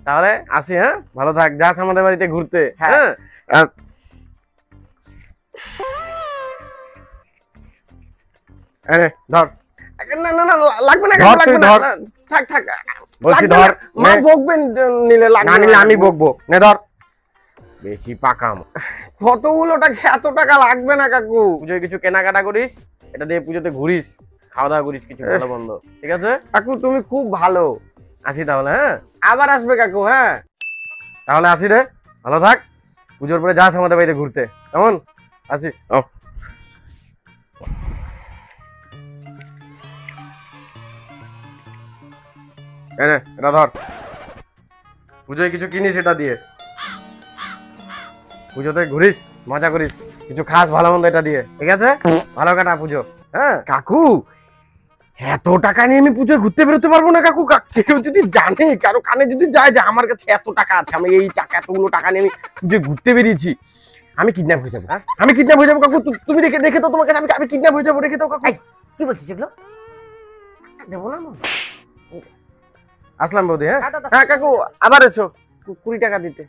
তাহলে আসি, হ্যাঁ? ভালো থাক, যাস আমাদের বাড়িতে ঘুরতে। হ্যাঁ। হ্যাঁ, এই নে, ধর। না না না লাগবে না ধর, কাকু, তুই লাগবে না ধর। না, থাক থাক বলছি লাগবে ধর, না। মা নে। বকবেন নিলে লাগবে না নিলে আমি কাকু। বকবো। নে ধর, বেশি পাকাম। কতগুলো টাকা, এত টাকা লাগবে না কাকু। পুজোয় কিছু কেনাকাটা করিস, এটা দিয়ে পুজোতে ঘুরিস, খাওয়া দাওয়া করিস কিছু ভালো বন্ধ, ঠিক আছে? কাকু তুমি খুব ভালো। আসি তাহলে, হ্যাঁ? আবার আসবে কাকু, হ্যাঁ। তাহলে আসি রে, ভালো থাক, পুজোর পরে যাস আমাদের বাড়িতে ঘুরতে, কেমন? আসি। ও এনে এটা ধর, পুজোয় কিছু কিনিস এটা দিয়ে, পুজোতে ঘুরিস, মজা করিস, কিছু খাস ভালো মন্দ এটা দিয়ে, ঠিক আছে? ভালো কাটা পুজো, হ্যাঁ? কাকু এত টাকা নিয়ে আমি পুজোয় ঘুরতে বেরোতে পারবো না কাকু। কেউ যদি জানে, কারো কানে যদি যায় যে আমার কাছে এত টাকা আছে, আমি এই টাকা, এতগুলো টাকা নিয়ে আমি পুজোয় ঘুরতে বেরিয়েছি, আমি কিডন্যাপ হয়ে যাবো। হ্যাঁ, আমি কিডন্যাপ হয়ে যাবো কাকু। তুমি রেখে রেখে তো তোমার কাছে, আমি কিডন্যাপ হয়ে যাবো, রেখে দাও কাকু। কি বলছিস এগুলো? দেবো না মন। আসলাম বৌদি, হ্যাঁ? হ্যাঁ কাকু, আবার এসো 20 টাকা দিতে।